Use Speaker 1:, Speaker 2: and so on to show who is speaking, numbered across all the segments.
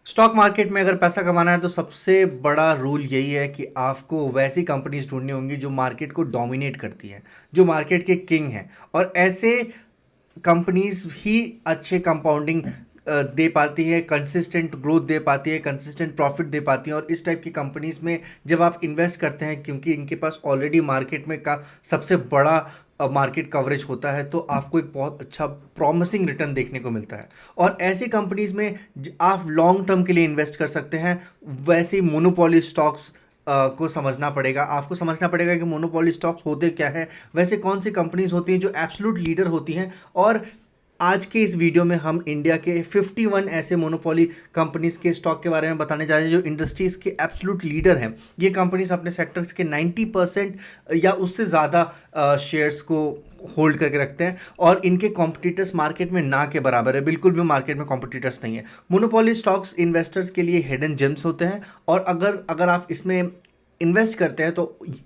Speaker 1: Stock market में अगर पैसा कमाना है तो सबसे बड़ा रूल यही है कि आपको वैसी कंपनीज ढूंढनी होंगी जो मार्केट को डोमिनेट करती हैं, जो मार्केट के किंग हैं। और ऐसे कंपनीज ही अच्छे कंपाउंडिंग दे पाती है, कंसिस्टेंट ग्रोथ दे पाती है, कंसिस्टेंट प्रॉफिट दे पाती है। और इस टाइप की कंपनीज में जब आप इन्वेस्ट करते हैं, क्योंकि इनके पास ऑलरेडी मार्केट में का सबसे बड़ा मार्केट कवरेज होता है, तो आपको एक बहुत अच्छा प्रॉमिसिंग रिटर्न देखने को मिलता है। और ऐसी कंपनीज में आप लॉन्ग टर्म के लिए इन्वेस्ट कर सकते हैं। वैसे मोनोपोली स्टॉक्स को समझना पड़ेगा, आपको समझना पड़ेगा कि मोनोपोली स्टॉक्स होते क्या हैं, वैसे कौन सी कंपनीज होती हैं जो एब्सोल्यूट लीडर होती हैं। और आज के इस वीडियो में हम इंडिया के 51 ऐसे मोनोपोली कंपनीज के स्टॉक के बारे में बताने जा रहे हैं जो इंडस्ट्रीज के एब्सोल्यूट लीडर हैं। ये कंपनीज अपने सेक्टर्स के 90% या उससे ज़्यादा शेयर्स को होल्ड करके रखते हैं, और इनके कॉम्पिटिटर्स मार्केट में ना के बराबर है, बिल्कुल भी मार्केट में कॉम्पिटिटर्स नहीं है। मोनोपोली स्टॉक्स इन्वेस्टर्स के लिए हिडन जेम्स होते हैं। और अगर अगर आप इसमें इन्वेस्ट करते हैं तो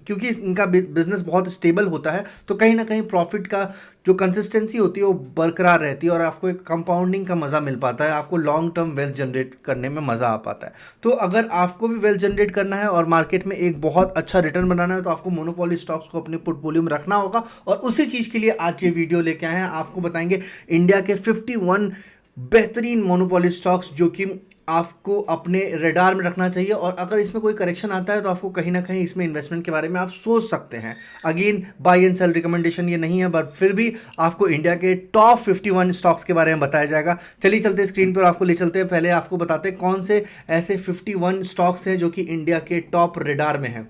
Speaker 1: क्योंकि इनका बिजनेस बहुत स्टेबल होता है, तो कहीं ना कहीं प्रॉफिट का जो कंसिस्टेंसी होती है वो बरकरार रहती है, और आपको एक कंपाउंडिंग का मज़ा मिल पाता है, आपको लॉन्ग टर्म वेल्थ जनरेट करने में मज़ा आ पाता है। तो अगर आपको भी वेल्थ जनरेट करना है और मार्केट में एक बहुत अच्छा रिटर्न बनाना है, तो आपको मोनोपोली स्टॉक्स को अपने पोर्टफोलियो में रखना होगा। और उसी चीज़ के लिए आज ये वीडियो लेके आए हैं। आपको बताएंगे इंडिया के 51 बेहतरीन मोनोपोली स्टॉक्स जो कि आपको अपने रडार में रखना चाहिए, और अगर इसमें कोई करेक्शन आता है तो आपको कहीं ना कहीं इसमें इन्वेस्टमेंट के बारे में आप सोच सकते हैं। Again, buy and sell recommendation ये नहीं है, बट फिर भी आपको इंडिया के टॉप 51 स्टॉक्स के बारे में बताया जाएगा। चलिए चलते स्क्रीन पर, आपको ले चलते हैं। पहले आपको बताते हैं कौन से ऐसे 51 स्टॉक्स हैं जो कि इंडिया के टॉप रडार में हैं।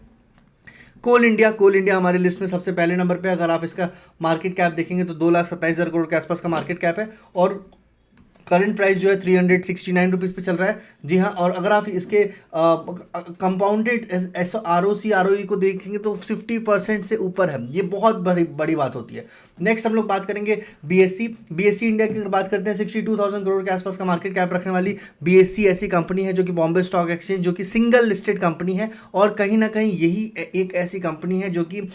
Speaker 1: कोल इंडिया हमारी लिस्ट में सबसे पहले नंबर पे। अगर आप इसका मार्केट कैप देखेंगे तो 2,27,000 करोड़ के आसपास का मार्केट कैप है, और करंट प्राइस जो है 369 रुपीज़ पे चल रहा है। जी हाँ। और अगर आप इसके compounded S R O C R O E को देखेंगे तो 50% से ऊपर है। ये बहुत बड़ी बड़ी बात होती है। नेक्स्ट हम लोग बात करेंगे बीएससी इंडिया की। अगर बात करते हैं 62,000 करोड़ के आसपास का मार्केट कैप रखने वाली बीएससी ऐसी कंपनी है जो कि बॉम्बे स्टॉक एक्सचेंज, जो कि सिंगल लिस्टेड कंपनी है। और कहीं ना कहीं यही एक ऐसी कंपनी है जो कि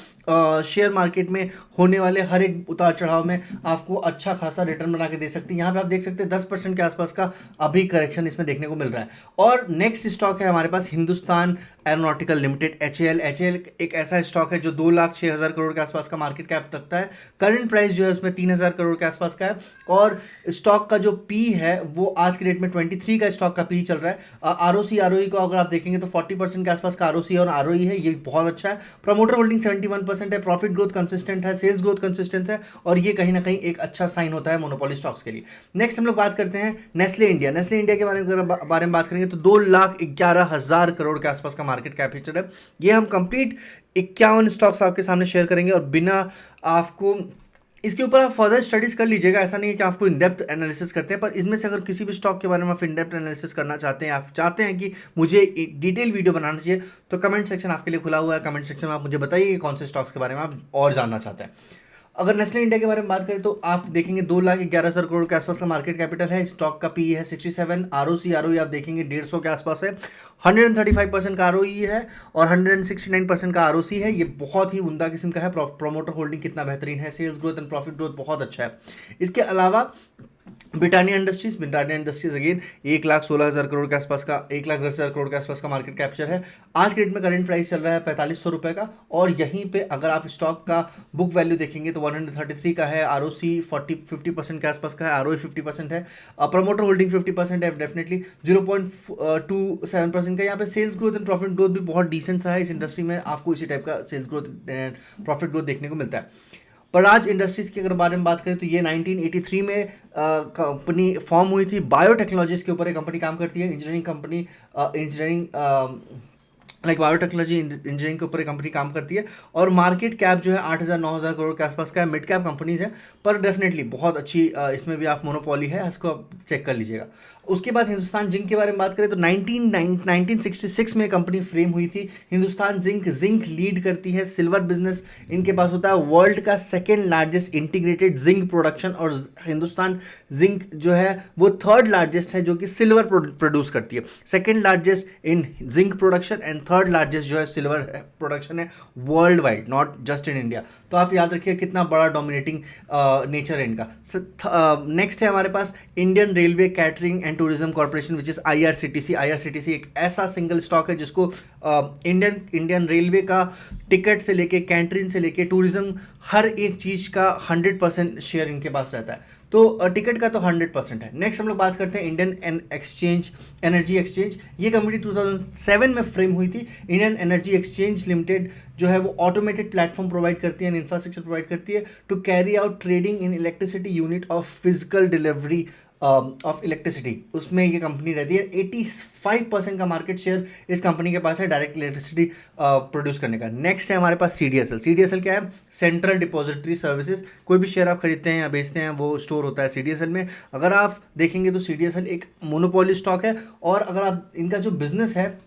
Speaker 1: शेयर मार्केट में होने वाले हर एक उतार चढ़ाव में आपको अच्छा खासा रिटर्न बना के दे सकती है। यहाँ पे आप देख सकते हैं 10% के आसपास का अभी करेक्शन इसमें देखने को मिल रहा है। और नेक्स्ट स्टॉक है हमारे पास Hindustan aeronautics limited, HAL. HAL एक ऐसा स्टॉक है जो 2,06,000 करोड़ के आसपास का मार्केट कैप रखता है। करंट प्राइस जो है उसमें 3,000 करोड़ के आसपास का है। और स्टॉक का जो पी है वो आज के डेट में 23 का स्टॉक का पी चल रहा है। आरओसी आरओई को अगर आप देखेंगे तो 40% के आसपास का आरओसी और आरओई है, ये बहुत अच्छा है। प्रमोटर होल्डिंग 71% है। प्रॉफिट ग्रोथ कंसिस्टेंट है, सेल्स ग्रोथ कंसिस्टेंट है, और ये कहीं ना कहीं एक अच्छा साइन होता है मोनोपोली स्टॉक्स के लिए। नेक्स्ट हम लोग बात करते हैं नेस्ले इंडिया। नेस्ले इंडिया के बारे में बात करेंगे तो 2,11,000 करोड़ के आसपास का मार्केट कैपिटल है। ये हम कंप्लीट 51 स्टॉक्स आपके सामने शेयर करेंगे, और बिना आपको इसके ऊपर आप फर्दर स्टडीज कर लीजिएगा। ऐसा नहीं है कि आपको इन डेप्थ एनालिसिस करते हैं, पर इनमें से अगर किसी भी स्टॉक के बारे में आप इन डेप्थ एनालिसिस करना चाहते हैं, आप चाहते हैं कि मुझे एक डिटेल वीडियो बनाना चाहिए, तो कमेंट सेक्शन आपके लिए खुला हुआ है। कमेंट सेक्शन में आप मुझे बताइए कि कौन से स्टॉक्स के बारे में आप और जानना चाहते हैं। अगर नेशनल इंडिया के बारे में बात करें तो आप देखेंगे 2,11,000 करोड़ के आसपास का मार्केट कैपिटल है। स्टॉक का पी है 67। आरओसी आरओई आप देखेंगे 150 के आसपास है। 135% का आरओई है और 169% का आरओसी है। ये बहुत ही उम्दा किस्म का है। प्रोमोटर होल्डिंग कितना बेहतरीन है, sales growth and profit growth बहुत अच्छा है। इसके अलावा ब्रिटानिया इंडस्ट्रीज अगेन 1,16,000 करोड़ के आसपास का, 1,10,000 करोड़ के आसपास का मार्केट कैप्चर है। आज के डेट में करंट प्राइस चल रहा है 4,500 रुपए का। और यहीं पे अगर आप स्टॉक का बुक वैल्यू देखेंगे तो 133 का है। आरओसी 50% के आसपास का है, आरओई 50% है, प्रमोटर होल्डिंग 50% है डेफिनेटली, 0.27% का। यहाँ पे sales growth and profit growth भी बहुत डिसेंट सा है। इस इंडस्ट्री में आपको इसी टाइप का सेल्स ग्रोथ प्रॉफिट ग्रोथ देखने को मिलता है। पराज इंडस्ट्रीज की अगर बारे में बात करें तो ये 1983 में कंपनी फॉर्म हुई थी। बायोटेक्नोलॉजीज के ऊपर एक कंपनी काम करती है, engineering company, engineering like biotechnology engineering के ऊपर एक कंपनी काम करती है। और मार्केट कैप जो है 8,000-9,000 करोड़ के आसपास का है। मिड कैप कंपनीज है, पर डेफिनेटली बहुत अच्छी इसमें भी आप मोनोपोली है, इसको आप चेक कर लीजिएगा। उसके बाद हिंदुस्तान जिंक के बारे में बात करें तो 1966 में कंपनी फ्रेम हुई थी। हिंदुस्तान जिंक लीड करती है सिल्वर बिजनेस। इनके पास होता है वर्ल्ड का second largest integrated zinc production, और हिंदुस्तान जिंक जो है वो थर्ड लार्जेस्ट है जो कि सिल्वर प्रोड्यूस करती है। Second largest in zinc production and third largest जो है सिल्वर प्रोडक्शन है world wide, not just in India. तो आप याद रखिए कितना बड़ा डोमिनेटिंग नेचर है इनका। नेक्स्ट है हमारे पास Indian railway catering and tourism corporation which is IRCTC। IRCTC एक ऐसा सिंगल स्टॉक है जिसको इंडियन रेलवे का टिकट से लेके कैंटीन से लेके टूरिज्म हर एक चीज़ का 100% शेयर इनके पास रहता है। तो टिकट का तो 100% है। नेक्स्ट हम लोग बात करते हैं इंडियन एनर्जी एक्सचेंज। ये कंपनी 2007 में फ्रेम हुई थी। इंडियन एनर्जी एक्सचेंज लिमिटेड जो है वो ऑटोमेटेड प्लेटफॉर्म प्रोवाइड करती है, इंफ्रास्ट्रक्चर प्रोवाइड करती है to carry out trading in electricity unit of physical delivery of electricity. उसमें ये कंपनी रहती है। 85% का मार्केट शेयर इस कंपनी के पास है डायरेक्ट इलेक्ट्रिसिटी प्रोड्यूस करने का। नेक्स्ट है हमारे पास CDSL। CDSL क्या है? Central depository services. कोई भी शेयर आप खरीदते हैं या बेचते हैं वो स्टोर होता है CDSL में। अगर आप देखेंगे तो CDSL एक मोनोपोली स्टॉक है, और अगर आप इनका जो बिजनेस है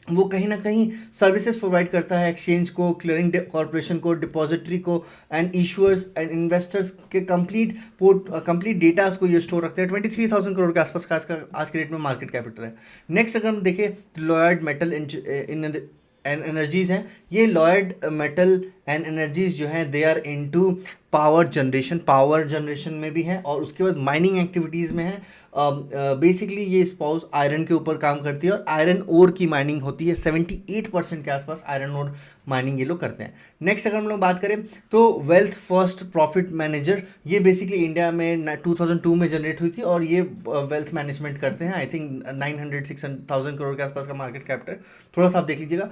Speaker 1: वो कहीं ना कहीं सर्विसेज प्रोवाइड करता है एक्सचेंज को, क्लियरिंग कॉर्पोरेशन को, डिपॉजिटरी को, एंड इशूअर्स एंड इन्वेस्टर्स के कंप्लीट डेटास को ये स्टोर रखते हैं। 23,000 करोड़ के आसपास का आज के डेट में मार्केट कैपिटल है। नेक्स्ट अगर हम देखें लॉयड मेटल एंड एनर्जीज हैं। ये लॉयड मेटल एंड एनर्जीज जो हैं they are into power generation में भी हैं, और उसके बाद माइनिंग एक्टिविटीज़ में है। बेसिकली ये स्पाउस आयरन के ऊपर काम करती है, और आयरन ओर की माइनिंग होती है। 78% के आसपास आयरन ओर माइनिंग ये लोग करते हैं। नेक्स्ट अगर हम लोग बात करें तो वेल्थ फर्स्ट प्रॉफिट मैनेजर, ये बेसिकली इंडिया में 2002 में जनरेट हुई थी, और ये वेल्थ मैनेजमेंट करते हैं। आई थिंक 900-600,000 करोड़ के आसपास का मार्केट कैपिटल। थोड़ा सा आप देख लीजिएगा,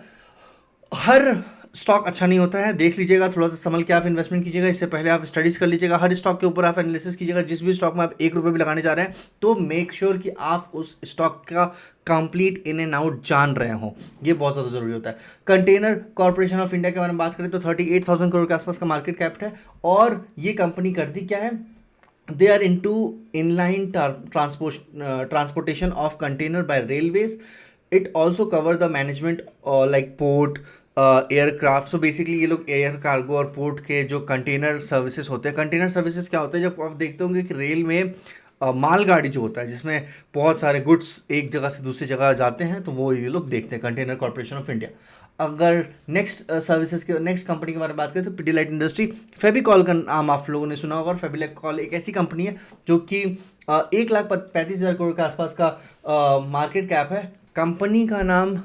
Speaker 1: हर स्टॉक अच्छा नहीं होता है, देख लीजिएगा, थोड़ा सा संभल के आप इन्वेस्टमेंट कीजिएगा। इससे पहले आप स्टडीज़ कर लीजिएगा, हर स्टॉक के ऊपर आप एनालिसिस कीजिएगा। जिस भी स्टॉक में आप 1 रुपये भी लगाने जा रहे हैं तो मेक श्योर कि आप उस स्टॉक का कंप्लीट इन एंड आउट जान रहे हो, ये बहुत ज़्यादा ज़रूरी होता है। कंटेनर कॉर्पोरेशन ऑफ इंडिया के बारे में बात करें तो 38,000 करोड़ के आसपास का मार्केट कैप है, और ये कंपनी करती क्या है? They are into inline transportation of container by railways. It also cover the management like port, aircraft. So basically ये लोग एयर कार्गो और पोर्ट के जो कंटेनर सर्विसेज होते हैं। कंटेनर सर्विसेज क्या होता है? जब आप देखते होंगे कि रेल में मालगाड़ी जो होता है जिसमें बहुत सारे गुड्स एक जगह से दूसरी जगह जाते हैं, तो वो ये लोग देखते हैं, कंटेनर कॉर्पोरेशन ऑफ इंडिया। अगर नेक्स्ट सर्विसेज के नेक्स्ट कंपनी के बारे में बात करें तो पिडिलाइट इंडस्ट्री। फेविकॉल का नाम आप लोगों ने सुना होगा, और फेविकॉल एक ऐसी कंपनी है जो कि 1,35,000 करोड़ के आसपास का मार्केट कैप है। कंपनी का नाम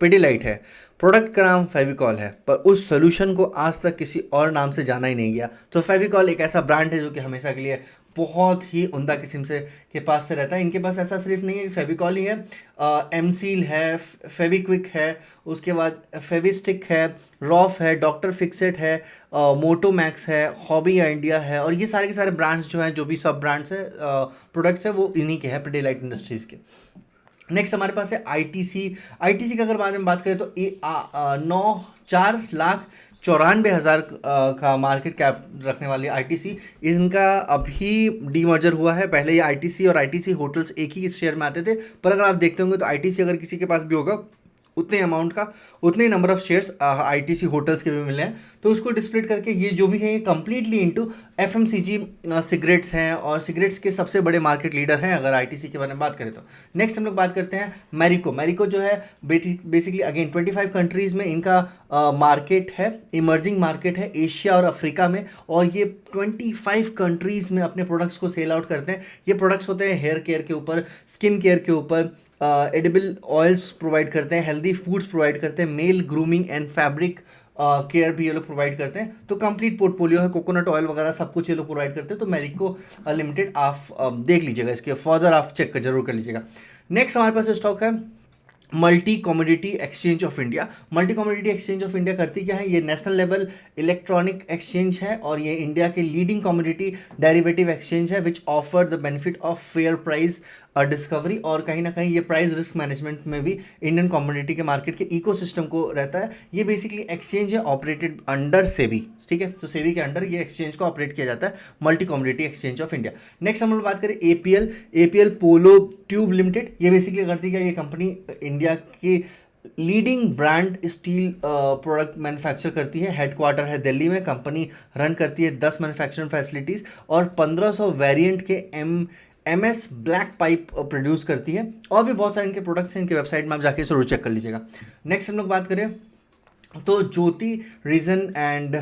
Speaker 1: पिडिलाइट है, प्रोडक्ट का नाम फेविकॉल है, पर उस सोल्यूशन को आज तक किसी और नाम से जाना ही नहीं गया। तो फेविकॉल एक ऐसा ब्रांड है जो कि हमेशा के लिए बहुत ही उम्दा किस्म से के पास से रहता है। इनके पास ऐसा सिर्फ नहीं है कि फेविकॉल ही है, एमसील है, फेविक्विक है, उसके बाद फेविस्टिक है, रॉफ है, डॉक्टर फिक्सेट है, मोटोमैक्स है, हॉबी इंडिया है, और ये सारे के सारे ब्रांड्स जो हैं, जो भी सब ब्रांड्स है प्रोडक्ट्स है, वो इन्हीं के हैं, पिडिलाइट इंडस्ट्रीज़ के। नेक्स्ट हमारे पास है आईटीसी का अगर बारे में बात करें तो 4,94,94,000 का मार्केट कैप रखने वाली आईटीसी। इनका अभी डीमर्जर हुआ है। पहले ये आईटीसी और आईटीसी होटल्स एक ही शेयर में आते थे, पर अगर आप देखते होंगे तो आईटीसी अगर किसी के पास भी होगा उतने अमाउंट का उतने number of shares ITC hotels के भी मिले हैं, तो उसको डिस्प्लिट करके ये जो भी है ये कंप्लीटली इनटू एफएमसीजी सिगरेट्स हैं, और सिगरेट्स के सबसे बड़े मार्केट लीडर हैं अगर आईटीसी के बारे में बात करें तो। नेक्स्ट हम लोग बात करते हैं मैरिको जो है बेसिकली अगेन 25 कंट्रीज़ में इनका मार्केट है, इमर्जिंग मार्केट है एशिया और अफ्रीका में, और ये 25 कंट्रीज़ में अपने प्रोडक्ट्स को सेल आउट करते हैं। ये प्रोडक्ट्स होते हैं हेयर केयर के ऊपर, स्किन केयर के ऊपर, एडिबल ऑयल्स प्रोवाइड करते हैं, हेल्दी फूड्स प्रोवाइड करते हैं, male grooming and fabric care भी ये लोग प्रोवाइड करते हैं। तो कंप्लीट पोर्टफोलियो है, कोकोनट ऑयल वगैरह सब कुछ ये लोग प्रोवाइड करते हैं। तो मैरिको लिमिटेड आप देख लीजिएगा, इसके फर्दर आप चेक जरूर कर लीजिएगा। नेक्स्ट हमारे पास स्टॉक है multi commodity exchange of India. Multi commodity exchange of India करती क्या है? ये नेशनल लेवल इलेक्ट्रॉनिक एक्सचेंज है, और ये इंडिया के लीडिंग कमोडिटी डेरिवेटिव एक्सचेंज है which offer the benefit of fair price discovery, और कहीं ना कहीं ये प्राइस रिस्क मैनेजमेंट में भी इंडियन कमोडिटी के मार्केट के इकोसिस्टम को रहता है। ये बेसिकली एक्सचेंज है ऑपरेटेड अंडर सेबी, ठीक है, तो सेबी के अंडर ये एक्सचेंज को ऑपरेट किया जाता है, multi commodity exchange of India. Next हम लोग बात करें एपीएल पोलो ट्यूब लिमिटेड। ये बेसिकली करती है, ये कंपनी इंडिया की leading brand steel product manufacture करती है, हेडक्वार्टर है दिल्ली में। कंपनी रन करती है 10 मैन्युफैक्चरिंग फैसिलिटीज़ और 1500 वेरिएंट के एमएस ब्लैक पाइप प्रोड्यूस करती है, और भी बहुत सारे इनके प्रोडक्ट्स हैं, इनके वेबसाइट में आप जाके जरूर चेक कर लीजिएगा। नेक्स्ट हम लोग बात करें तो ज्योति रीजन एंड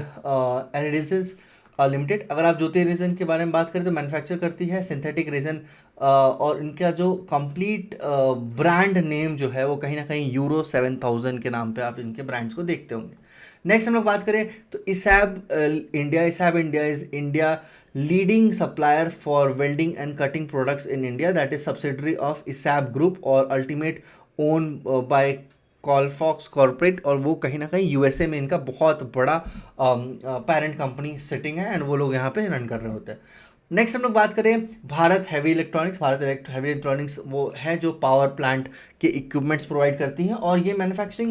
Speaker 1: एडिसिव्स लिमिटेड। अगर आप ज्योति रीजन के बारे में बात करें तो मैन्युफैक्चर करती है सिंथेटिक रीजन और इनका जो कंप्लीट ब्रांड नेम जो है वो कहीं ना कहीं यूरो 7000 के नाम पे आप इनके ब्रांड्स को देखते होंगे। नेक्स्ट हम लोग बात करें तो ESAB India is India leading supplier for welding and cutting products in India, that is subsidiary of ESAB group और ultimate own by Colfax corporate, और वो कहीं ना कहीं यूएसए में इनका बहुत बड़ा पेरेंट कंपनी सिटिंग है एंड वो लोग यहाँ पे रन कर रहे होते हैं। नेक्स्ट हम लोग बात करें Bharat heavy electronics. Heavy electronics वो है जो पावर प्लांट के इक्विपमेंट्स प्रोवाइड करती हैं और ये मैन्युफैक्चरिंग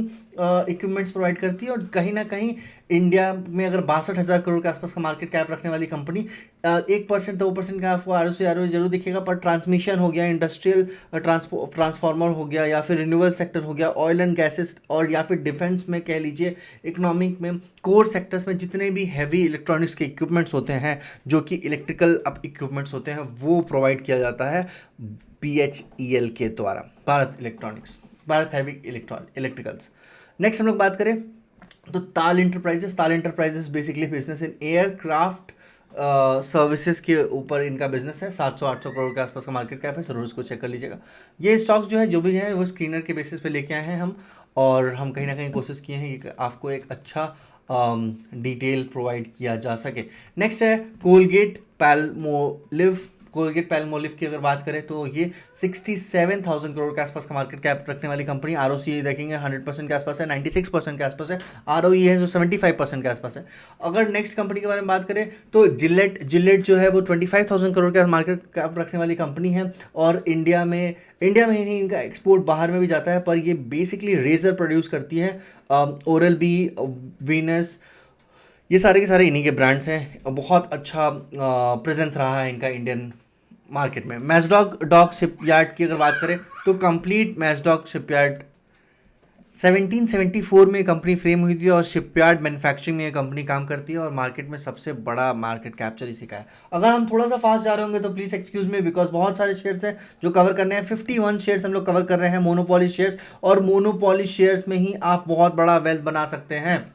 Speaker 1: इक्विपमेंट्स प्रोवाइड करती है, और कहीं ना कहीं इंडिया में अगर 62,000 करोड़ के आसपास का मार्केट कैप रखने वाली कंपनी, 1% 2% का आपको आर जरूर दिखेगा, पर ट्रांसमिशन हो गया, इंडस्ट्रियल ट्रांसफार्मर हो गया, या फिर रिन्यूएबल सेक्टर हो गया, ऑयल एंड गैसेस, और या फिर डिफेंस में कह लीजिए, इकोनॉमिक में, कोर सेक्टर्स में जितने भी हैवी इलेक्ट्रॉनिक्स के इक्विपमेंट्स होते हैं जो कि इलेक्ट्रिकल अब इक्विपमेंट्स होते हैं वो प्रोवाइड किया जाता है BHEL के द्वारा, भारत हैवी इलेक्ट्रिकल्स। नेक्स्ट हम लोग बात करें तो ताल enterprises basically business in aircraft services के ऊपर इनका बिजनेस है। 700-800 करोड़ के आसपास का मार्केट कैप है, जरूर इसको चेक कर लीजिएगा। ये स्टॉक जो है जो भी है वो स्क्रीनर के बेसिस पे लेके आए हैं हम, और हम कहीं ना कहीं कोशिश किए हैं कि आपको एक अच्छा डिटेल प्रोवाइड किया जा सके। नेक्स्ट है कोलगेट पैल्मोलिव की अगर बात करें तो ये 67,000 करोड़ के आसपास का मार्केट कैप रखने वाली कंपनी। ROCE देखेंगे 100% के आसपास है, 96% के आसपास है। ROE है जो 75% के आसपास है। अगर नेक्स्ट कंपनी के बारे में बात करें तो जिलेट जो है वो 25,000 करोड़ का मार्केट कैप रखने वाली कंपनी है, और इंडिया में ही नहीं, इनका एक्सपोर्ट बाहर में भी जाता है, पर ये बेसिकली रेजर प्रोड्यूस करती है, ओरल बी, वीनस, ये सारे के सारे इन्हीं के ब्रांड्स हैं। बहुत अच्छा प्रेजेंस रहा है इनका इंडियन मार्केट में। मैजडॉक शिपयार्ड की अगर बात करें तो कंप्लीट मैजडॉक शिपयार्ड 1774 में कंपनी फ्रेम हुई थी, और शिपयार्ड मैन्युफैक्चरिंग में ये कंपनी काम करती है, और मार्केट में सबसे बड़ा मार्केट कैप्चर इसी का है। अगर हम थोड़ा सा फास्ट जा रहे होंगे तो प्लीज़ एक्सक्यूज मी, बिकॉज बहुत सारे शेयर्स हैं जो कवर करने हैं। 51 शेयर्स हम लोग कवर कर रहे हैं मोनोपोली शेयर्स, और मोनोपोली शेयर्स में ही आप बहुत बड़ा वेल्थ बना सकते हैं।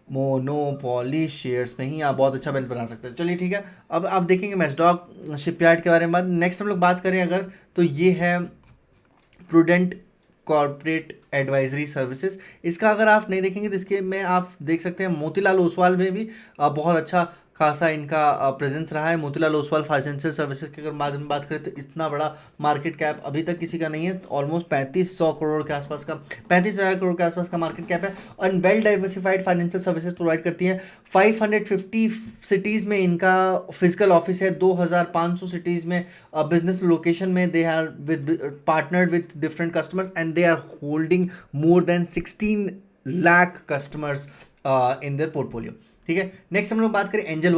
Speaker 1: मोनोपोली शेयर्स में ही आप बहुत अच्छा वेल्थ बना सकते हैं। चलिए ठीक है, अब आप देखेंगे मैजडॉक शिपयार्ड के बारे में। नेक्स्ट हम लोग बात करें अगर तो ये है प्रूडेंट कॉर्पोरेट एडवाइजरी सर्विसेज। इसका अगर आप नहीं देखेंगे तो इसके में आप देख सकते हैं मोतीलाल ओसवाल में भी बहुत अच्छा खासा इनका प्रेजेंस रहा है। मोतीलाल ओसवाल फाइनेंशियल सर्विसेज की अगर बात करें तो इतना बड़ा मार्केट कैप अभी तक किसी का नहीं है, ऑलमोस्ट 3500 करोड़ के आसपास का, 35,000 करोड़ के आसपास का मार्केट कैप है, और well diversified financial services provide करती हैं। 550 सिटीज़ में इनका फिजिकल ऑफिस है, 2500 सिटीज़ में बिजनेस लोकेशन में they are with partnered with different customers, and they are holding more than 16 lakh customers in their portfolio. ठीक है, नेक्स्ट हम लोग बात करें एंजल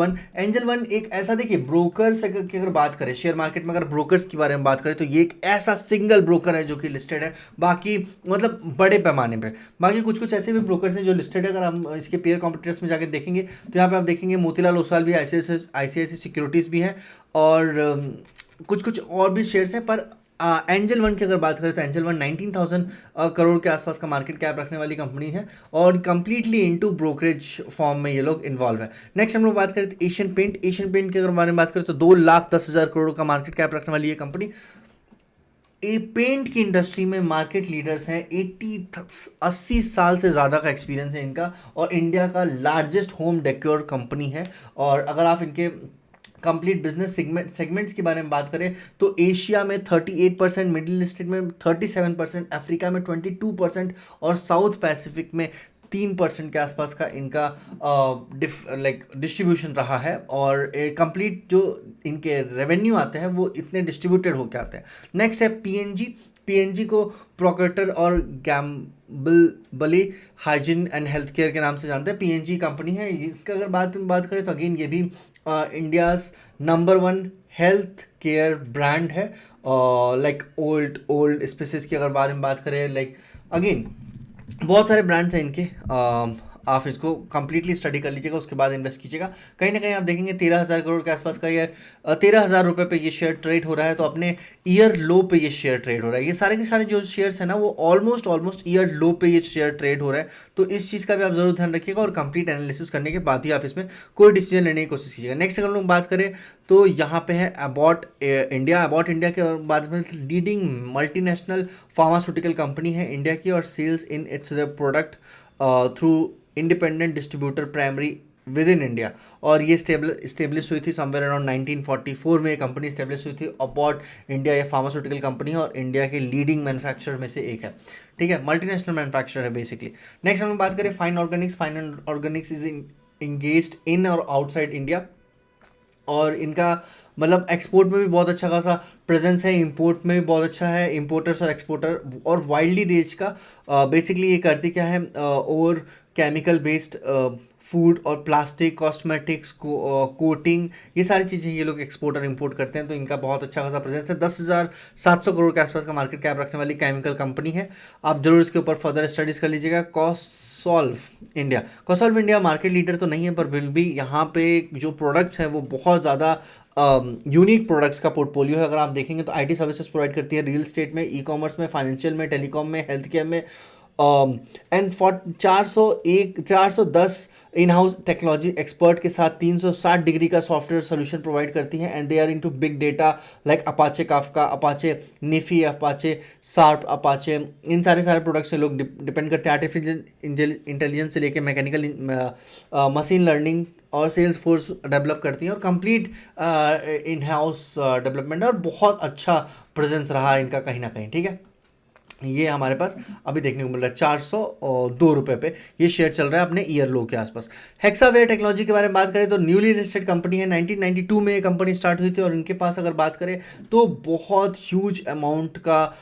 Speaker 1: वन एक ऐसा, देखिए ब्रोकर से अगर बात करें शेयर मार्केट में, अगर ब्रोकर्स के बारे में बात करें तो ये एक ऐसा सिंगल ब्रोकर है जो कि लिस्टेड है, बाकी मतलब बड़े पैमाने पे बाकी कुछ ऐसे भी ब्रोकर्स हैं जो लिस्टेड है। अगर हम इसके पेयर कॉम्पिटिटर्स में जाकर देखेंगे तो यहाँ पे आप देखेंगे मोतीलाल ओसवाल भी, ICICI सिक्योरिटीज़ भी है, और कुछ और भी शेयर्स हैं। पर एंजल वन की अगर बात करें तो एंजल वन 19,000 करोड़ के आसपास का मार्केट कैप रखने वाली कंपनी है, और कंप्लीटली इनटू ब्रोकरेज फॉर्म में ये लोग इन्वॉल्व है। नेक्स्ट हम लोग बात करें तो एशियन पेंट के अगर बारे में बात करें तो 2,10,000 करोड़ का मार्केट कैप रखने वाली ये कंपनी। पेंट की इंडस्ट्री में मार्केट लीडर्स हैं, 80 साल से ज़्यादा का एक्सपीरियंस है इनका, और इंडिया का लार्जेस्ट होम डेकोर कंपनी है। और अगर आप इनके कंप्लीट बिजनेस सेगमेंट्स के बारे में बात करें तो एशिया में 38%, मिडिल ईस्ट में 37%, अफ्रीका में 22%, और साउथ पैसिफिक में 3% के आसपास का इनका डिस्ट्रीब्यूशन रहा है, और कंप्लीट जो इनके रेवेन्यू आते हैं वो इतने डिस्ट्रीब्यूटेड होकर आते हैं। नेक्स्ट है पीएनजी को प्रोक्रेटर और गैम्बली हाइजीन एंड हेल्थ केयर के नाम से जानते हैं। पीएनजी कंपनी है, इसका अगर बात करें तो अगेन ये भी India's number 1 health care brand है। लाइक ओल्ड स्पेसिस की अगर बारे में बात करें, लाइक अगेन बहुत सारे ब्रांड्स हैं इनके, आप इसको कंप्लीटली स्टडी कर लीजिएगा, उसके बाद इन्वेस्ट कीजिएगा। कहीं ना कहीं आप देखेंगे 13,000 करोड़ के आसपास का ये 13,000 रुपये पे ये शेयर ट्रेड हो रहा है, तो अपने ईयर लो पे ये शेयर ट्रेड हो रहा है। ये सारे के सारे जो शेयर्स है ना वो ऑलमोस्ट ऑलमोस्ट ईयर लो पे ये शेयर ट्रेड हो रहा है। तो इस चीज़ का भी आप जरूर ध्यान रखिएगा और कंप्लीट एनालिसिस करने के बाद ही आप इसमें कोई डिसीजन लेने की कोशिश कीजिएगा। नेक्स्ट अगर हम लोग बात करें तो यहाँ पे है अबाउट इंडिया। अबाउट इंडिया के बारे में लीडिंग मल्टीनेशनल फार्मास्यूटिकल कंपनी है इंडिया की, और sells in its product through independent distributor primary within India. और ये स्टेब्लिश हुई थी समवेयर अराउंड 1944 में ये कंपनी स्टेब्लिश हुई थी। अबाउट इंडिया ये फार्मास्यूटिकल कंपनी है और इंडिया के लीडिंग मैन्युफैक्चरर में से एक है, ठीक है, मल्टीनेशनल मैन्युफैक्चरर है बेसिकली। नेक्स्ट हम बात करें fine organics. Fine organics is engaged in और आउटसाइड इंडिया, और इनका मतलब एक्सपोर्ट में भी बहुत अच्छा खासा प्रेजेंस है, इंपोर्ट में भी बहुत अच्छा है, इंपोर्टर्स और एक्सपोर्टर और वाइल्डली रेंज का। बेसिकली ये करती क्या है, और केमिकल बेस्ड फूड और प्लास्टिक कॉस्मेटिक्स कोटिंग, ये सारी चीज़ें ये लोग एक्सपोर्ट और इंपोर्ट करते हैं। तो इनका बहुत अच्छा खासा प्रेजेंस है। 10,700 करोड़ के आसपास का मार्केट कैप रखने वाली केमिकल कंपनी है। आप जरूर इसके ऊपर फर्दर स्टडीज़ कर लीजिएगा। कॉसॉल्व इंडिया मार्केट लीडर तो नहीं है, पर बिल भी यहाँ पे जो प्रोडक्ट्स हैं वो बहुत ज़्यादा यूनिक प्रोडक्ट्स का पोर्टफोलियो है। अगर आप देखेंगे तो आईटी सर्विसेज प्रोवाइड करती है रियल एस्टेट में, ई कॉमर्स में, फाइनेंशियल में, टेलीकॉम में, हेल्थ केयर में, and 410 in house technology expert के साथ 360 डिग्री का सॉफ्टवेयर सोल्यूशन प्रोवाइड करती हैं। And they are into big data like Apache Kafka, Apache NiFi, Apache सार्प, अपाचे, इन सारे प्रोडक्ट्स से लोग डिपेंड करते हैं। आर्टिफिशियल इंटेलिजेंस से लेके मैकेनिकल मशीन लर्निंग और सेल्स फोर्स डेवलप करती हैं, और कंप्लीट इन हाउस डेवलपमेंट, और बहुत अच्छा प्रेजेंस रहा इनका कहीं ना कहीं, ठीक है। ये हमारे पास अभी देखने को मिल रहा है 402 रुपये पे ये शेयर चल रहा है अपने ईयर लो के आसपास। हेक्सावेयर टेक्नोलॉजी के बारे में बात करें तो न्यूली लिस्टेड कंपनी है, 1992 में ये कंपनी स्टार्ट हुई थी, और इनके पास अगर बात करें तो बहुत ह्यूज अमाउंट का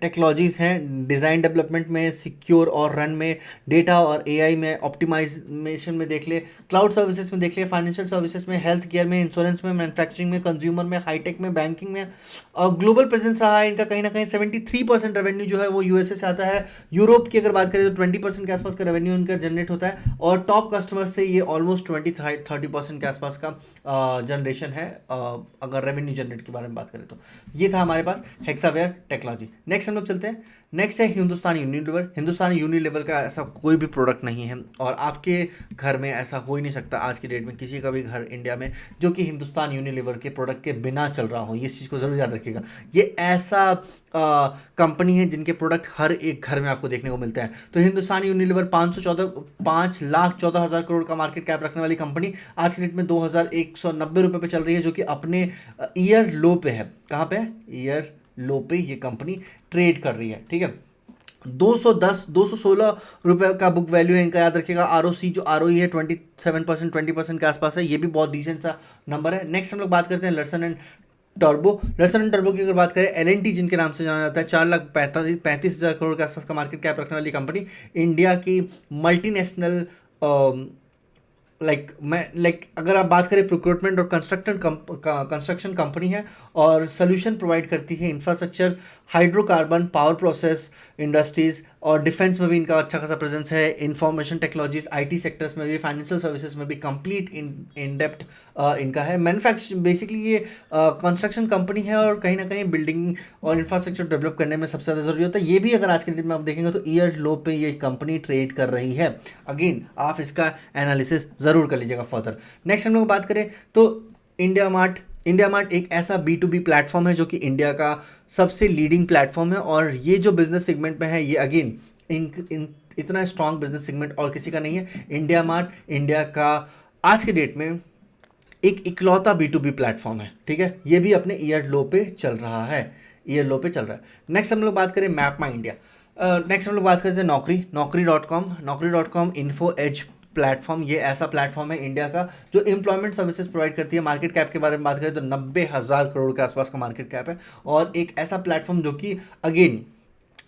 Speaker 1: टेक्नोलॉजीज़ हैं, डिज़ाइन डेवलपमेंट में, सिक्योर और रन में, डेटा और एआई में, ऑप्टिमाइजेशन में देख ले, क्लाउड सर्विसेज में देख ले, फाइनेंशियल सर्विसेज में, हेल्थ केयर में, इंश्योरेंस में, मैन्युफैक्चरिंग में, कंज्यूमर में, हाईटेक में, बैंकिंग में। और ग्लोबल प्रेजेंस रहा है इनका कहीं ना कहीं। 73% रेवेन्यू जो है वो यूएसए से आता है। यूरोप की अगर बात करें तो 20% के आसपास का रेवेन्यू इनका जनरेट होता है, और टॉप कस्टमर से ये ऑलमोस्ट 20-30% के आसपास का जनरेशन है अगर रेवेन्यू जनरेट के बारे में बात करें तो। ये था हमारे पास हेक्सावेयर टेक्नोलॉजी। नेक्स्ट हम लोग चलते हैं, नेक्स्ट है हिंदुस्तान यूनिलीवर। हिंदुस्तान यूनिलीवर का ऐसा कोई भी प्रोडक्ट नहीं है, और आपके घर में ऐसा हो ही नहीं सकता आज की डेट में किसी का भी घर इंडिया में जो कि हिंदुस्तान यूनिलीवर के प्रोडक्ट के बिना चल रहा हो। इस चीज़ को ज़रूर याद रखिएगा। ये ऐसा कंपनी है जिनके प्रोडक्ट हर एक घर में आपको देखने को मिलते हैं। तो हिंदुस्तान यूनिलीवर 5,14,000 करोड़ का मार्केट कैप रखने वाली कंपनी आज की डेट में 2,190 रुपये पे चल रही है, जो कि अपने ईयर लो पे है। कहाँ पे है? ईयर लो पे ये कंपनी ट्रेड कर रही है, ठीक है। 216 रुपये का बुक वैल्यू है इनका, याद रखिएगा। आरओसी जो आरओई है 27% 20% के आसपास है, ये भी बहुत डिसेंट सा नंबर है। नेक्स्ट हम लोग बात करते हैं लर्सन एंड टर्बो की अगर बात करें, एलएनटी जिनके नाम से जाना जाता है, 4,35,000 करोड़ के आसपास का मार्केट कैप रखने वाली कंपनी, इंडिया की मल्टीनेशनल अगर आप बात करें प्रोक्योरमेंट और कंस्ट्रक्शन कंपनी है, और सोल्यूशन प्रोवाइड करती है infrastructure, hydrocarbon, power process industries, और डिफेंस में भी इनका अच्छा खासा प्रेजेंस है, इंफॉर्मेशन टेक्नोलॉजीज, आईटी सेक्टर्स में भी, फाइनेंशियल सर्विसेज में भी कंप्लीट इन डेप्थ इनका है। मैन्युफैक्चर बेसिकली ये कंस्ट्रक्शन कंपनी है, और कहीं ना कहीं बिल्डिंग और इंफ्रास्ट्रक्चर डेवलप करने में सबसे ज़्यादा जरूरी होता है। ये भी अगर आज के दिन में आप देखेंगे तो ईयर लो पे ये कंपनी ट्रेड कर रही है। अगेन आप इसका एनालिसिस ज़रूर कर लीजिएगा फर्दर। नेक्स्ट हम लोग बात करें तो इंडिया मार्ट एक ऐसा B2B प्लेटफॉर्म है जो कि इंडिया का सबसे लीडिंग प्लेटफॉर्म है, और ये जो बिजनेस सेगमेंट में है ये अगेन इतना स्ट्रॉन्ग बिजनेस सेगमेंट और किसी का नहीं है। इंडिया मार्ट इंडिया का आज के डेट में एक इकलौता B2B प्लेटफॉर्म है, ठीक है। ये भी अपने ईयर लो पे चल रहा है। नेक्स्ट हम लोग बात करें मैप माई इंडिया। नेक्स्ट हम लोग बात करते हैं नौकरी.com इन्फो एज प्लेटफॉर्म। ये ऐसा प्लेटफॉर्म है इंडिया का जो एम्प्लॉयमेंट सर्विसेज प्रोवाइड करती है। मार्केट कैप के बारे में बात करें तो 90,000 करोड़ के आसपास का मार्केट कैप है, और एक ऐसा प्लेटफॉर्म जो कि अगेन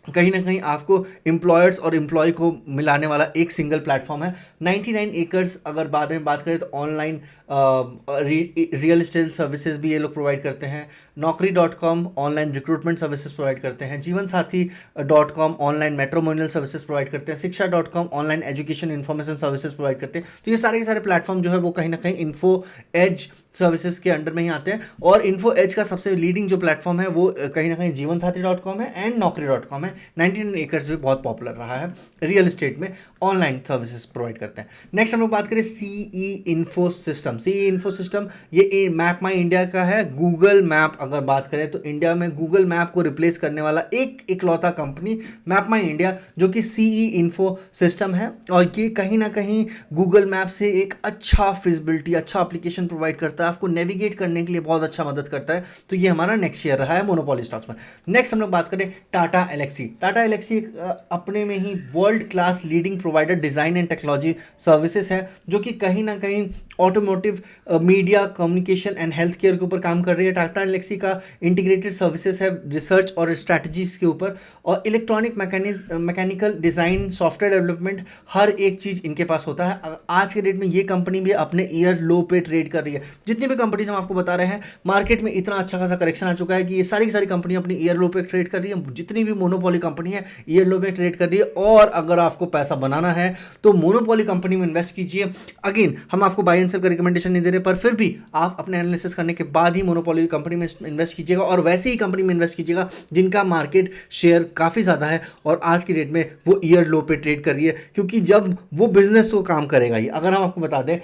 Speaker 1: कहीं ना कहीं आपको एम्प्लॉयर्स और एम्प्लॉय को मिलाने वाला एक सिंगल प्लेटफॉर्म है। 99 एकर्स अगर बाद में बात करें तो ऑनलाइन रियल एस्टेट सर्विसेज भी ये लोग प्रोवाइड करते हैं। Naukri.com online recruitment services provide करते हैं। जीवनसाथी.com ऑनलाइन मैट्रिमोनियल सर्विसेज प्रोवाइड करते हैं। शिक्षा.com online education information services provide करते हैं। तो ये सारे के सारे प्लेटफॉर्म जो है वो कहीं ना कहीं इन्फो एज सर्विसेज के अंडर में ही आते हैं। और इन्फो एज का सबसे लीडिंग जो प्लेटफॉर्म है वो कहीं ना कहीं जीवनसाथी.com है एंड Naukri.com है। 99 एकर्स भी बहुत पॉपुलर रहा है रियल एस्टेट में, ऑनलाइन सर्विसेज प्रोवाइड करते हैं। नेक्स्ट हम लोग बात करें CE info system. CE info system ये मैप माई इंडिया का है। गूगल मैप अगर बात करें तो इंडिया में गूगल मैप को रिप्लेस करने वाला एक इकलौता कंपनी मैप माई इंडिया जो कि सीई इन्फो सिस्टम है। और ये कहीं ना कहीं गूगल मैप से एक अच्छा फिजिबिलिटी, अच्छा एप्लीकेशन प्रोवाइड करता है, आपको नेविगेट करने के लिए बहुत अच्छा मदद करता है। तो ये हमारा नेक्स्ट शेयर रहा है मोनोपोली स्टॉक्स में। नेक्स्ट हम लोग बात करें टाटा एलेक्सी। टाटा एलेक्सी एक अपने में ही world class leading provider design and technology services है, जो कि कहीं ना कहीं automotive, media, communication and health care के ऊपर काम कर रही है। टाटा एलेक्सी का इंटीग्रेटेड सर्विसेज है रिसर्च और स्ट्रैटेजीज के ऊपर, और electronic mechanical design, software development, हर एक चीज़ इनके पास होता है। आज के डेट में ये कंपनी भी अपने ईयर लो पे ट्रेड कर रही है। जितनी भी कंपनीज हम आपको बता रहे हैं, मार्केट में इतना अच्छा खासा करेक्शन आ चुका है कि ये सारी की सारी कंपनी अपनी ईयर लो पे ट्रेड कर रही है। जितनी भी मोनोपोली कंपनी है ईयर लो पे ट्रेड कर रही है। और अगर आपको पैसा बनाना है तो मोनोपोली कंपनी में इन्वेस्ट कीजिए। अगेन हम आपको बाय एंड सेल का रिकमेंडेशन नहीं दे रहे, पर फिर भी आप अपने एनालिसिस करने के बाद ही मोनोपोली कंपनी में इन्वेस्ट कीजिएगा, और वैसे ही कंपनी में इन्वेस्ट कीजिएगा जिनका मार्केट शेयर काफ़ी ज़्यादा है और आज की डेट में वो ईयर लो पे ट्रेड कर रही है। क्योंकि जब वो बिजनेस तो काम करेगा ही। अगर हम आपको बता दें,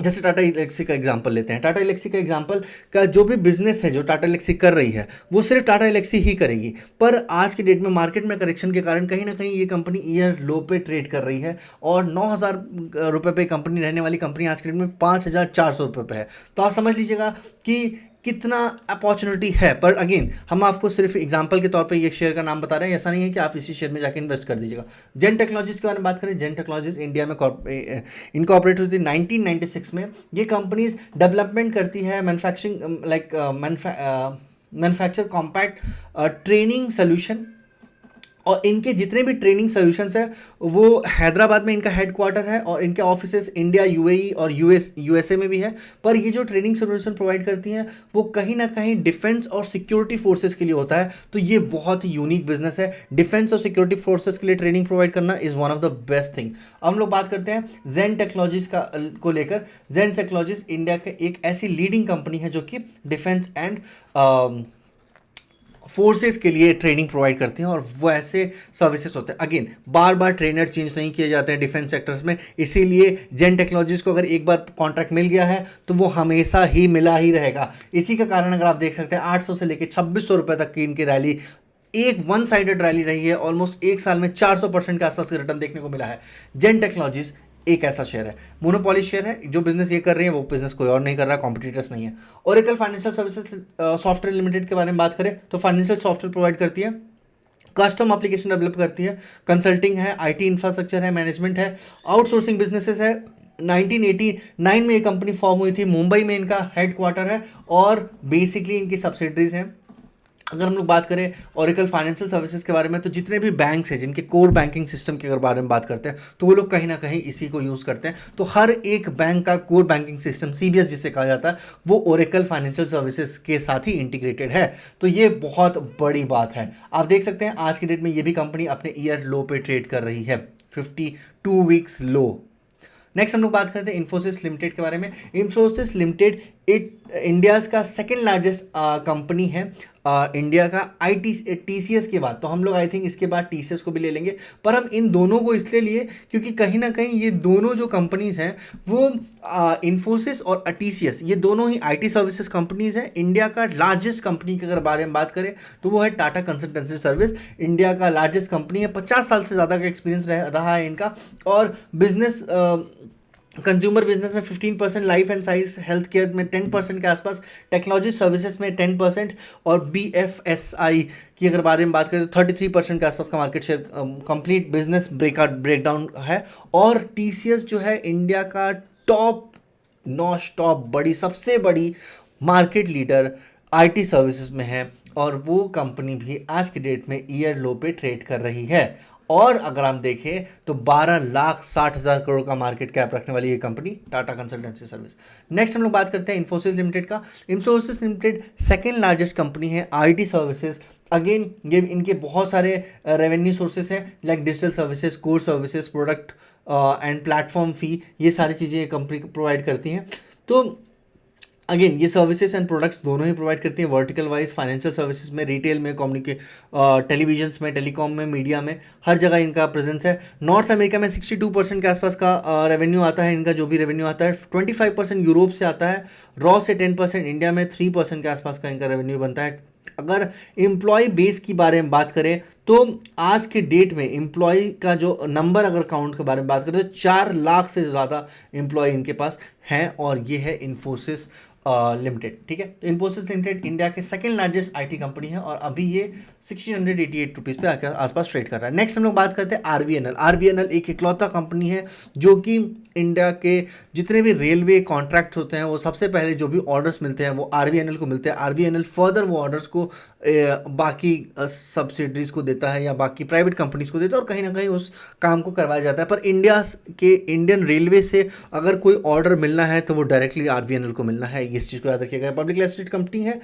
Speaker 1: जैसे टाटा एलेक्सी का एग्जांपल लेते हैं। टाटा एलेक्सी का एग्जांपल का जो भी बिजनेस है जो टाटा एलेक्सी कर रही है वो सिर्फ टाटा एलेक्सी ही करेगी। पर आज की डेट में मार्केट में करेक्शन के कारण कहीं ना कहीं ये कंपनी ईयर लो पे ट्रेड कर रही है, और 9,000 रुपये पे कंपनी रहने वाली कंपनी आज की डेट में 5,400 रुपये पे है। तो आप समझ लीजिएगा कि कितना अपॉर्चुनिटी है। पर अगेन हम आपको सिर्फ एग्जांपल के तौर पे ये शेयर का नाम बता रहे हैं, ऐसा नहीं है कि आप इसी शेयर में जाके इन्वेस्ट कर दीजिएगा। जेन टेक्नोलॉजीज के बारे में बात करें, जेन टेक्नोलॉजीज इंडिया में इनकॉर्पोरेट हुई थी 1996 में। ये कंपनीज डेवलपमेंट करती है manufacturing manufacture compact training solution, और इनके जितने भी ट्रेनिंग सॉल्यूशंस है वो हैदराबाद में इनका हेडक्वार्टर है, और इनके ऑफिसेस इंडिया, यूएई और यूएसए में भी है। पर ये जो ट्रेनिंग सॉल्यूशन प्रोवाइड करती हैं वो कहीं ना कहीं डिफेंस और सिक्योरिटी फोर्सेस के लिए होता है। तो ये बहुत ही यूनिक बिजनेस है। डिफेंस और सिक्योरिटी फोर्सेस के लिए ट्रेनिंग प्रोवाइड करना is one of the best thing. हम लोग बात करते हैं जेन टेक्नोलॉजीज को लेकर। जेन टेक्नोलॉजीज इंडिया के एक ऐसी लीडिंग कंपनी है जो कि डिफेंस एंड फोर्सेस के लिए ट्रेनिंग प्रोवाइड करती हैं, और वो ऐसे सर्विसेज होते हैं। अगेन बार बार ट्रेनर चेंज नहीं किए जाते हैं डिफेंस सेक्टर्स में, इसीलिए जेन टेक्नोलॉजीज को अगर एक बार कॉन्ट्रैक्ट मिल गया है तो वो हमेशा ही मिला ही रहेगा। इसी का कारण अगर आप देख सकते हैं 800 से लेकर 2600 रुपये तक की इनकी रैली, एक वन साइडेड रैली रही है। ऑलमोस्ट एक साल में 400% के आसपास का रिटर्न देखने को मिला है। जेन टेक्नोलॉजीज एक ऐसा शेयर है, मोनोपोली शेयर है। जो बिजनेस ये कर रही है वो बिजनेस कोई और नहीं कर रहा, कॉम्पिटिटर्स नहीं है। Oracle financial services software limited के बारे में बात करें तो फाइनेंशियल सॉफ्टवेयर प्रोवाइड करती है, कस्टम एप्लीकेशन डेवलप करती है, कंसल्टिंग है, आईटी इंफ्रास्ट्रक्चर है, मैनेजमेंट है, आउटसोर्सिंग बिजनेसेस है। 1989 में ये कंपनी फॉर्म हुई थी, मुंबई में इनका हेडक्वार्टर है, और बेसिकली इनकी सब्सिडरीज हैं। अगर हम लोग बात करें ओरेकल फाइनेंशियल सर्विसेज के बारे में, तो जितने भी बैंक्स हैं जिनके कोर बैंकिंग सिस्टम के अगर बारे में बात करते हैं तो वो लोग कहीं ना कहीं इसी को यूज़ करते हैं। तो हर एक बैंक का कोर बैंकिंग सिस्टम, सीबीएस जिसे कहा जाता है, वो ओरेकल फाइनेंशियल सर्विसेज के साथ ही इंटीग्रेटेड है। तो ये बहुत बड़ी बात है। आप देख सकते हैं आज की डेट में ये भी कंपनी अपने ईयर लो पे ट्रेड कर रही है, 52 वीक्स लो। नेक्स्ट हम लोग बात करते हैं इन्फोसिस लिमिटेड के बारे में। इन्फोसिस लिमिटेड इंडियाज़ का सेकेंड लार्जेस्ट कंपनी है इंडिया का टीसीएस के बाद। तो हम लोग आई थिंक इसके बाद टीसीएस को भी ले लेंगे, पर हम इन दोनों को इसलिए लिए क्योंकि कहीं ना कहीं ये दोनों जो कंपनीज हैं वो इन्फोसिस और टीसीएस, ये दोनों ही आईटी सर्विसेज कंपनीज हैं। इंडिया का लार्जेस्ट कंपनी के अगर बारे में बात करें तो वो है टाटा कंसल्टेंसी सर्विस। इंडिया का लार्जेस्ट कंपनी है, 50 साल से ज़्यादा का एक्सपीरियंस रहा है इनका, और बिजनेस कंज्यूमर बिजनेस में 15%, life and science health care में 10% के आसपास, टेक्नोलॉजी सर्विसेज में 10%, और बीएफएसआई की अगर बारे में बात करें तो 33% के आसपास का market share. Complete business breakdown है। और टीसीएस जो है इंडिया का टॉप बड़ी, सबसे बड़ी मार्केट लीडर आईटी सर्विसेज में है, और वो कंपनी भी आज की डेट में ईयर लो पे ट्रेड कर रही है। और अगर हम देखें तो 12,60,000 करोड़ का मार्केट कैप रखने वाली ये company Tata consultancy service. Next हम लोग बात करते हैं इन्फोसिस लिमिटेड का। Infosys limited second largest company है आईटी सर्विसेज। अगेन ये इनके बहुत सारे रेवेन्यू सोर्सेस हैं, like digital services, core services, product and platform fee, ये सारी चीज़ें ये कंपनी प्रोवाइड करती हैं। तो अगेन ये सर्विसेज एंड प्रोडक्ट्स दोनों ही प्रोवाइड करती हैं, वर्टिकल वाइज, फाइनेंशियल सर्विसेज में, रिटेल में, टेलीविजन्स में, टेलीकॉम में, मीडिया में, हर जगह इनका प्रेजेंस है। नॉर्थ अमेरिका में 62% के आसपास का रेवेन्यू आता है इनका, जो भी रेवेन्यू आता है 25% यूरोप से आता है, रॉ से 10%, इंडिया में 3% के आसपास का इनका रेवेन्यू बनता है। अगर एम्प्लॉय बेस की बारे में बात करें तो आज के डेट में एम्प्लॉय का जो नंबर अगर काउंट के बारे में बात करें तो 4 लाख से ज़्यादा एम्प्लॉय इनके पास हैं, और ये है इन्फोसिस लिमिटेड। ठीक है, तो इन्फोसिस लिमिटेड इंडिया के सेकंड लार्जेस्ट आईटी कंपनी है, और अभी ये 1688 रुपीज़ पे आके आसपास ट्रेड कर रहा है। नेक्स्ट हम लोग बात करते हैं आरवीएनएल। आरवीएनएल एक इकलौता कंपनी है जो कि इंडिया के जितने भी रेलवे कॉन्ट्रैक्ट होते हैं वो सबसे पहले जो भी ऑर्डर्स मिलते हैं वो आरवीएनएल को मिलते हैं। आरवीएनएल फर्दर वो ऑर्डर्स को बाकी सब्सिडरीज को देता है या बाकी प्राइवेट कंपनीज को देता है, और कहीं ना कहीं उस काम को करवाया जाता है। पर इंडियन रेलवे से अगर कोई ऑर्डर मिलना है तो वो डायरेक्टली आरवीएनएल को मिलना है, इस चीज़ को याद रखिएगा। पब्लिक लिस्टेड कंपनी है,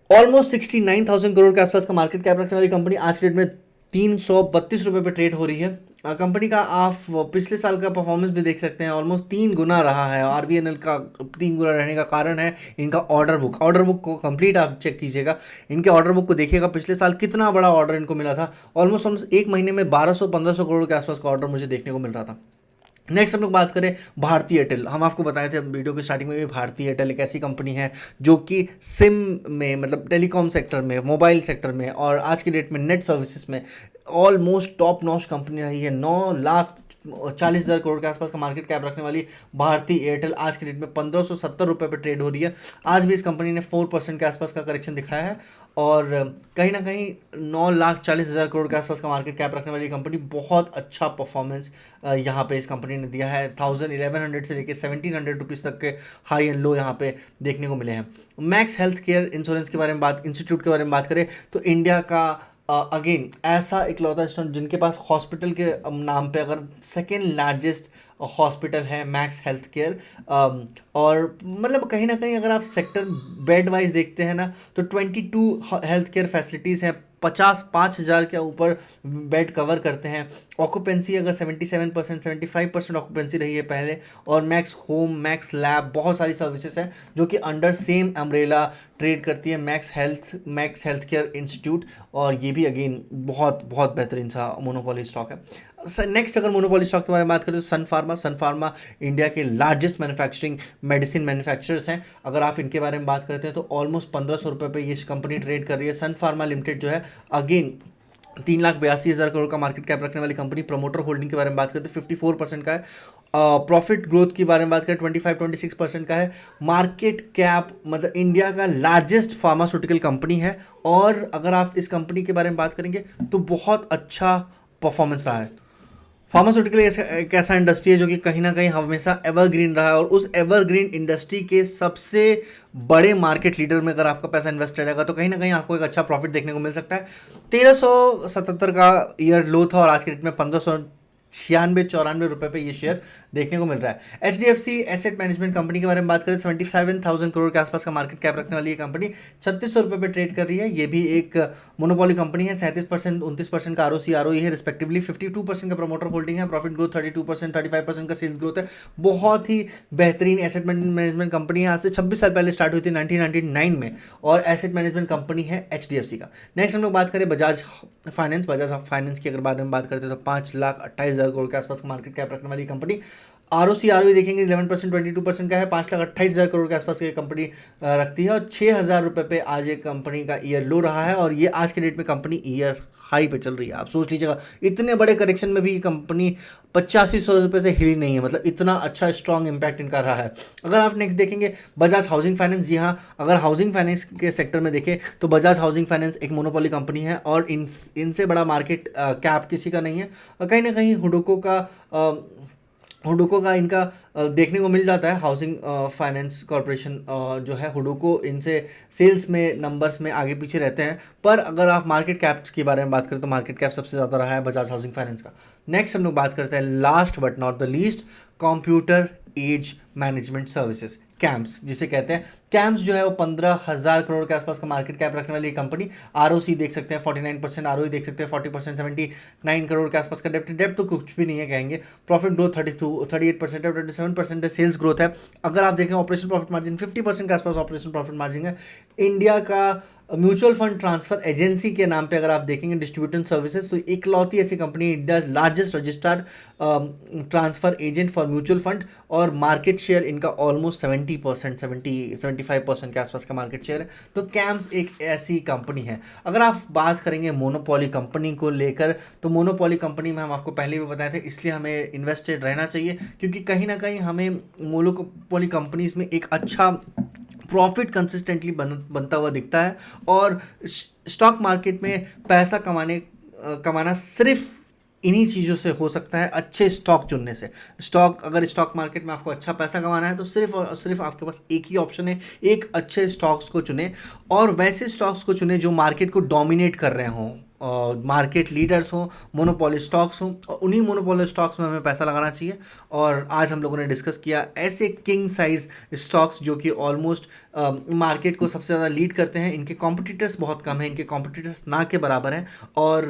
Speaker 1: ऑलमोस्ट 69,000 करोड़ के आसपास का मार्केट कैप रखने वाली कंपनी आज के डेट में 332 रुपये पे ट्रेड हो रही है। कंपनी का आप पिछले साल का परफॉर्मेंस भी देख सकते हैं, ऑलमोस्ट 3 गुना रहा है। आरवीएनएल का 3 गुना रहने का कारण है इनका ऑर्डर बुक को कंप्लीट आप चेक कीजिएगा, इनके ऑर्डर बुक को देखिएगा, पिछले साल कितना बड़ा ऑर्डर इनको मिला था। ऑलमोस्ट एक महीने में 1200-1500 करोड़ के आसपास का ऑर्डर मुझे देखने को मिल रहा था। नेक्स्ट हम लोग बात करें भारती एयरटेल। हम आपको बताए थे वीडियो के स्टार्टिंग में भी, भारती एयरटेल एक ऐसी कंपनी है जो कि सिम में, मतलब टेलीकॉम सेक्टर में, मोबाइल सेक्टर में, और आज की डेट में नेट सर्विसेज में ऑलमोस्ट टॉप नॉच कंपनी रही है। 9,40,000 करोड़ के आसपास का मार्केट कैप रखने वाली भारती एयरटेल आज की डेट में 1570 रुपये पर ट्रेड हो रही है। आज भी इस कंपनी ने 4% के आसपास का करेक्शन दिखाया है, और कहीं ना कहीं 9,40,000 करोड़ के आसपास का मार्केट कैप रखने वाली कंपनी, बहुत अच्छा परफॉर्मेंस यहाँ पे इस कंपनी ने दिया है। 1100 से लेकर 1700 रुपीज़ तक के हाई एंड लो यहाँ पे देखने को मिले हैं। मैक्स हेल्थ केयर इंश्योरेंस के बारे में इंस्टीट्यूट के बारे में बात करें तो इंडिया का अगेन ऐसा इकलौता इंस्टीट्यूट जिनके पास हॉस्पिटल के नाम पे अगर सेकेंड लार्जेस्ट हॉस्पिटल है मैक्स हेल्थ केयर। और मतलब कहीं ना कहीं अगर आप सेक्टर बेड वाइज देखते हैं ना तो 22 हेल्थ केयर फैसिलिटीज़ हैं, 5,000 के ऊपर बेड कवर करते हैं। ऑक्यूपेंसी अगर 77% 75% ऑक्यूपेंसी रही है पहले, और मैक्स होम, मैक्स लैब, बहुत सारी सर्विसेज हैं जो कि अंडर सेम अम्ब्रेला ट्रेड करती है, मैक्स हेल्थ केयर इंस्टीट्यूट। और ये भी अगेन बहुत बहुत बेहतरीन सा मोनोपोली स्टॉक है। नेक्स्ट अगर मोनोपोली स्टॉक के बारे में बात करें तो सन फार्मा इंडिया के लार्जेस्ट मैन्युफैक्चरिंग मेडिसिन मैन्युफैक्चरर्स हैं। अगर आप इनके बारे में बात करते हैं तो ऑलमोस्ट 1,500 रुपये पे ये कंपनी ट्रेड कर रही है। सन फार्मा लिमिटेड जो है अगेन 3,82,000 करोड़ का मार्केट कैप रखने वाली कंपनी। प्रमोटर होल्डिंग के बारे में बात करते हैं 54% का है। प्रॉफिट ग्रोथ की बारे में बात करें 25-26% का है। मार्केट कैप मतलब इंडिया का लार्जेस्ट फार्मास्यूटिकल कंपनी है, और अगर आप इस कंपनी के बारे में बात करेंगे तो बहुत अच्छा परफॉर्मेंस रहा है। फार्मास्यूटिकल एक ऐसा इंडस्ट्री है जो कि कहीं ना कहीं हमेशा एवरग्रीन रहा है, और उस एवरग्रीन इंडस्ट्री के सबसे बड़े मार्केट लीडर में अगर आपका पैसा इन्वेस्टेड रहेगा तो कहीं ना कहीं आपको एक अच्छा प्रॉफिट देखने को मिल सकता है। 1377 का ईयर लो था, और आज के डेट में 1596-94 रुपये पे ये शेयर देखने को मिल रहा है। HDFC एसेट मैनेजमेंट कंपनी के बारे में बात करें 77,000 करोड़ के आसपास का मार्केट कैप रखने वाली ये कंपनी 3,600 रुपये पे ट्रेड कर रही है। ये भी एक मोनोपोली कंपनी है। 37% 29% का ROE है रिस्पेक्टिवली। 52% का प्रमोटर होल्डिंग है। प्रॉफिट ग्रोथ 32%, 35% का सेल्स ग्रोथ है। बहुत ही बेहतरीन एसेट मैनेजमेंट कंपनी है। आज से 26 साल पहले स्टार्ट हुई थी 1999 में, और एसेट मैनेजमेंट कंपनी है HDFC का। नेक्स्ट हम लोग बात करें बजाज फाइनेंस की अगर बारे में बात करते हैं तो 5,28,000 करोड़ के आसपास का मार्केट कैप रखने वाली कंपनी। ROE देखेंगे 11% 22% का है। 5,28,000 करोड़ के आसपास ये कंपनी रखती है, और 6,000 रुपये पे आज एक कंपनी का ईयर लो रहा है, और ये आज के डेट में कंपनी ईयर हाई पे चल रही है। आप सोच लीजिएगा इतने बड़े करेक्शन में भी ये कंपनी 8500 रुपये से हिली नहीं है, मतलब इतना अच्छा स्ट्रॉन्ग इम्पैक्ट इनका रहा है। अगर आप नेक्स्ट देखेंगे बजाज हाउसिंग फाइनेंस, जी हाँ, अगर हाउसिंग फाइनेंस के सेक्टर में देखें तो बजाज हाउसिंग फाइनेंस एक मोनोपोली कंपनी है, और इनसे बड़ा मार्केट कैप किसी का नहीं है। और कहीं ना कहीं हुडको का हुडुको का इनका देखने को मिल जाता है। हाउसिंग फाइनेंस कॉरपोरेशन जो है हुडुको, इनसे सेल्स में नंबर्स में आगे पीछे रहते हैं। पर अगर आप मार्केट कैप्स के बारे में बात करें तो मार्केट कैप सबसे ज़्यादा रहा है बजाज हाउसिंग फाइनेंस का। नेक्स्ट हम लोग बात करते हैं last but not the least, computer age management services, CAMS जिसे कहते हैं। कैम्स जो है वो 15,000 करोड़ के आसपास का मार्केट कैप रखने वाली कंपनी। आरओसी देख सकते हैं 49%, आरओई देख सकते हैं 40%, 79 करोड़ के आसपास का डेप्ट। डेप्ट तो कुछ भी नहीं है कहेंगे। प्रॉफिट ग्रोथ 38% है, 27% है सेल्स ग्रोथ है। अगर आप देखें ऑपरेशन प्रॉफिट मार्जिन 50% के आसपास ऑपरेशन प्रॉफिट मार्जिन है। इंडिया का म्यूचुअल फंड ट्रांसफर एजेंसी के नाम पे अगर आप देखेंगे डिस्ट्रीब्यूटर सर्विसेज, तो इकलौती ऐसी company, India largest registered transfer agent for mutual fund, और मार्केट शेयर इनका ऑलमोस्ट 70%, 75% के आसपास का मार्केट शेयर है। तो कैम्स एक ऐसी कंपनी है। अगर आप बात करेंगे मोनोपोली कंपनी को लेकर, तो मोनोपोली कंपनी में हम आपको पहले भी बताए थे, इसलिए हमें इन्वेस्टेड रहना चाहिए क्योंकि कहीं ना कहीं हमें मोनोपोली कंपनीज में एक अच्छा प्रॉफिट कंसिस्टेंटली बनता हुआ दिखता है। और स्टॉक मार्केट में पैसा कमाना सिर्फ इन्हीं चीज़ों से हो सकता है, अच्छे स्टॉक चुनने से। अगर स्टॉक मार्केट में आपको अच्छा पैसा कमाना है तो सिर्फ और सिर्फ आपके पास एक ही ऑप्शन है, एक अच्छे स्टॉक्स को चुने, और वैसे स्टॉक्स को चुने जो मार्केट को डोमिनेट कर रहे हों, मार्केट लीडर्स हों, मोनोपोली स्टॉक्स हों, और उन्हीं मोनोपोली स्टॉक्स में हमें पैसा लगाना चाहिए। और आज हम लोगों ने डिस्कस किया ऐसे किंग साइज स्टॉक्स जो कि ऑलमोस्ट मार्केट को सबसे ज़्यादा लीड करते हैं। इनके कॉम्पिटिटर्स बहुत कम हैं, इनके कॉम्पिटिटर्स ना के बराबर हैं। और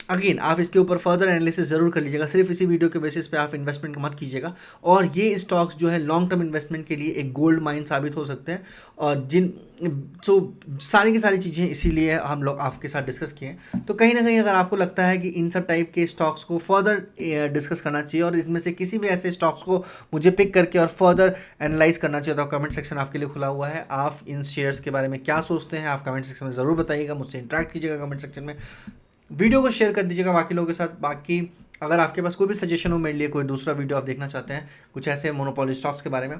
Speaker 1: अगेन आप इसके ऊपर फर्दर एनालिसिस ज़रूर कर लीजिएगा, सिर्फ इसी वीडियो के बेसिस पे आप इन्वेस्टमेंट मत कीजिएगा। और ये स्टॉक्स जो है लॉन्ग टर्म इन्वेस्टमेंट के लिए एक गोल्ड माइन साबित हो सकते हैं। और सारी की सारी चीज़ें इसीलिए हम लोग आपके साथ डिस्कस किए हैं। तो कहीं ना कहीं अगर आपको लगता है कि इन सब टाइप के स्टॉक्स को फर्दर डिस्कस करना चाहिए और इसमें से किसी भी ऐसे स्टॉक्स को मुझे पिक करके और फर्दर एनालाइज करना चाहिए, तो कमेंट सेक्शन आपके लिए खुला हुआ है। आप इन शेयर्स के बारे में क्या सोचते हैं, आप कमेंट सेक्शन में ज़रूर बताइएगा, मुझसे इंटरेक्ट कीजिएगा कमेंट सेक्शन में, वीडियो को शेयर कर दीजिएगा बाकी लोगों के साथ। बाकी अगर आपके पास कोई भी सजेशन हो मेरे लिए, कोई दूसरा वीडियो आप देखना चाहते हैं कुछ ऐसे मोनोपोली स्टॉक्स के बारे में,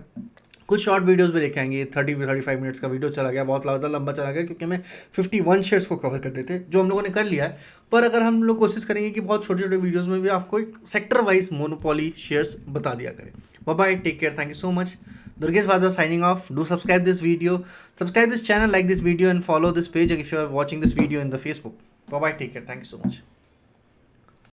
Speaker 1: कुछ शॉर्ट वीडियोस भी लेके आएंगे। 35 मिनट्स का वीडियो चला गया, बहुत ज़्यादा लंबा चला गया क्योंकि हमें 51 शेयर्स को कवर करने थे, जो हम लोगों ने कर लिया है। पर अगर हम लोग कोशिश करेंगे कि बहुत छोटे छोटे वीडियोस में भी आपको एक सेक्टर वाइज मोनोपोली शेयर्स बता दिया करें। Bye bye, take care, thank you so much. Durgesh Bhadra signing off. Do subscribe this video, subscribe this channel, like this video, and follow this page if you are watching this video in the Facebook. Bye bye, take care, thank you so much.